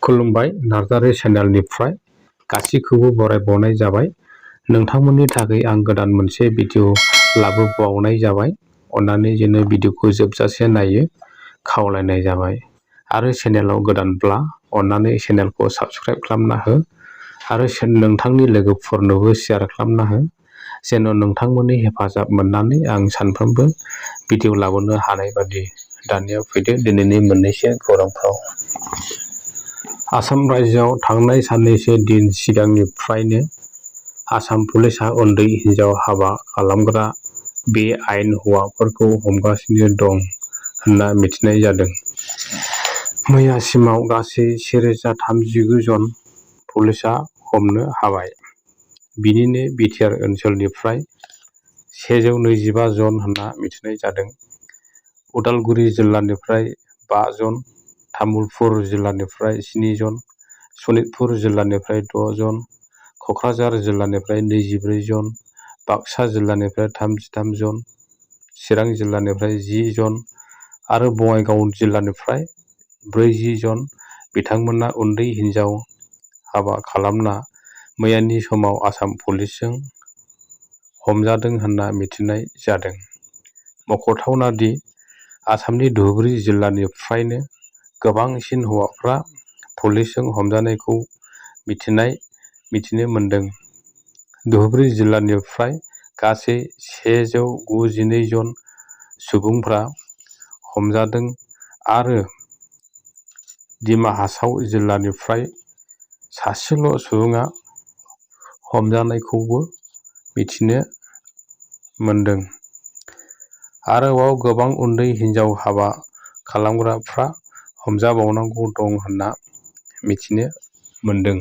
खुलुमबाय नार्जारी चेनेलनिफ्राय गासैखौबो बरायबावनाय जाबाय। नोंथांमोननि थाखाय आं गोदान मोनसे भिडिअ लाबोबावनाय जाबाय। अन्नानै जोंनो भिडिअखौ जोबजासे नायो खावलायनाय जाबाय। आरो चेनेलाव गोदानब्ला अन्नानै चेनेलखौ साबस्क्राइब खालामना हो आरो नोंथांनि लोगोफोरनोबो शेयार खालामना हो, जेन' नोंथांमोननि हेफाजाब मोननानै आं सानफ्रोमबो भिडिअ लाबोनो हानाय बादि। दानिया फैदो दिनैनि मोननैसो खौरांफ्राव। आसाम रायजोआव थांनाय साननैसो दिन सिगांनिफ्रायनो आसाम पुलिसआ उन्दै हिनजाव हाबा खालामग्रा बे आयेन हौवाफोरखौ हमगासिनो दं होनना मिथिनाय जादों। मैयासिमाव गासै 1039 जन पुलिसआ हमनो हाबाय। बिनिनो बिटिआर ओनसोलनिफ्राय 125 जन होनना मिथिनाय जादों। उदालगुरि जिल्लानिफ्राय 5 जन, तामुलपुर जिल्लानिफ्राय 7 जन, सनितपुर जिल्लानिफ्राय 6 जन, क'क्राझार जिल्लानिफ्राय 24 जन, बाक्सा जिल्लानिफ्राय 33 जन, चिरां जिल्लानिफ्राय 10 जन आरो बङाइगाव जिल्लानिफ्राय 40 जन बिथांमोना उन्दै हिनजाव हाबा खालामना मैयानि समाव आसाम पुलिसजों हमजादों होनना मिथिनाय जादों। मख'थावना दि आसामनि धुबुरी जिल्लानिफ्रायनो गोबांसिन हौवाफ्रा पुलिसजों हमजानायखौ मिथिनो मोन्दों। धुबुरी जिल्लानिफ्राय गासै 192 जन सुबुंफ्रा हमजादों आरो डिमा हासाव जिल्लानिफ्राय सासेल' सुबुङा हमजानायखौबो मिथिनो मोन्दों। आरोबाव गोबां उन्दै हिनजाव हाबा खालामग्राफ्रा हमजाबावनांगौ दं होनना मिथिनो मोन्दों।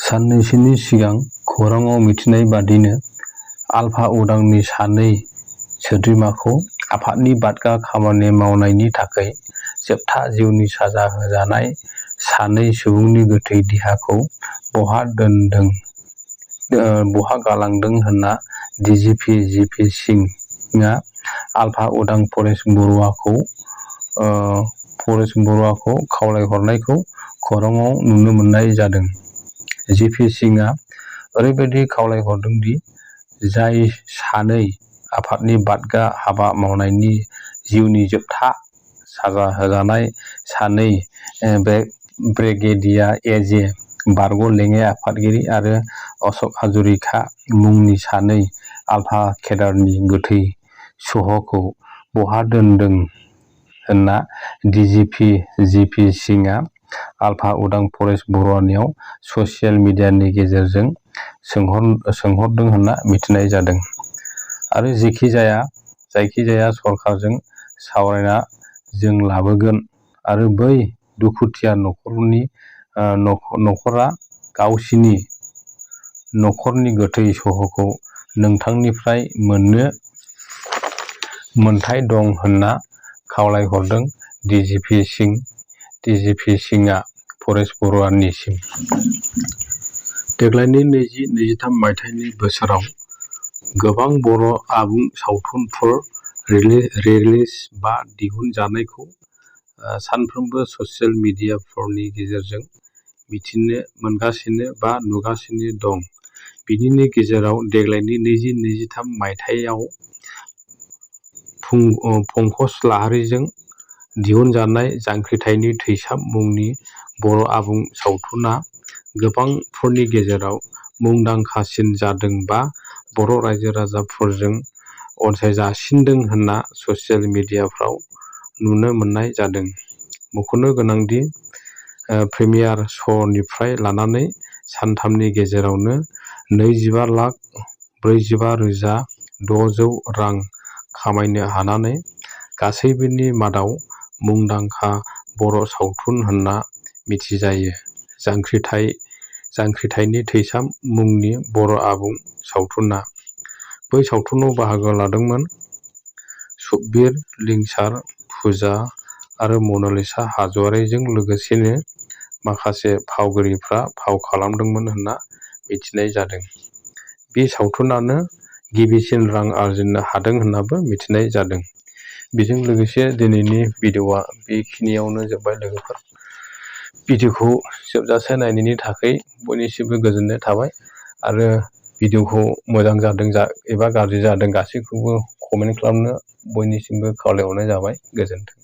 साननैसोनि सिगां खौराङाव मिथिनाय बादिनो आलफा उदांनि 2 सोद्रोमाखौ आफादनि बादगा खामानि मावनायनि थाखाय जोबथा जिउनि साजा होजानाय 2 सुबुंनि गोथै देहाखौ बहा गालांदों होनना डिजिपि जिपि सिंहआ आलफा उदां परेश बरुवाखौ खावलायहरनायखौ खौराङाव नुनो मोननाय जादों। जिपि सिंहआ ओरैबायदि खावलायहरदों दि जाय 2 आफादनि बादगा हाबा मावनायनि जिउनि जोबथा साजा होजानाय 2 ब्रिगेडियार ए.जे. बारग' लेङाइ आफादगिरि आरो अशक हाजरिका मुंनि 2 आलफा केडारनि गोथै सह'खौ बहा दोनदों होनना डिजिपि जिपि सिंहआ आलफा उदां परेश बरुवानियाव ससियेल मिडियानि गेजेरजों सोंहरदों होनना मिथिनाय जादों। आरो जायखिजाया सरकारजों सावरायना जों लाबोगोन आरो बै दुखुथिया नखरा गावसिनि नखरनि गोथै सह'खौ नोंथांनिफ्राय मोननो मोन्थाइ दं होनना खावलायहरदों डिजिपि सिंहआ परेश बरुवानिसिम। देग्लायनि 2023 मायथाइनि बोसोराव गोबां बर' आबुं सावथुनफोर रिलिज बा दिहुनजानायखौ सानफ्रोमबो ससियेल मिडियाफोरनि गेजेरजों मिथिनो मोनगासिनो बा नुगासिनो दं। बिनिनो गेजेराव देग्लायनि 2023 मायथाइयाव पंकज लाहारीजों दिहुनजानाय जांख्रिथायनि थैसाम मुंनि बर' आबुं सावथुना गोबांफोरनि गेजेराव मुंदांखासिन जादों बा बर' रायजो राजाफोरजों अनसायजासिनदों होनना ससियेल मिडियाफ्राव नुनो मोननाय जादों। मख'नो गोनांदि प्रिमियार श'निफ्राय लानानै सानथामनि गेजेरावनो 25,45,600 रां खामायनो हानानै गासैबोनि मादाव मुंदांखा बर' सावथुन होनना मिथिजायो। जांख्रिथायनि थैसाम मुंनि बर' आबुं सावथुना। बै सावथुनाव बाहागो लादोंमोन सुकबिर, लिंसार, फुजा आरो मनालिसा हाज'वारिजों लोगोसेनो माखासे फावगिरिफ्रा फाव खालामदोंमोन होनना मिथिनाय जादों। बे सावथुनानो गिबिसिन रां आरजिनो हादों होननाबो मिथिनाय जादों। बेजों लोगोसे दिनैनि भिडिअआ बेखिनियावनो जोब्बाय लोगोफोर। भिडिअखौ जोबजासे नायनायनि थाखाय बयनिसिमबो गोजोननाय थाबाय आरो भिडिअखौ मोजां जादों एबा गाज्रि जादों गासैखौबो कमेन्ट खालामनो बयनिसिमबो खावलायहरनाय जाबाय। गोजोन्थों।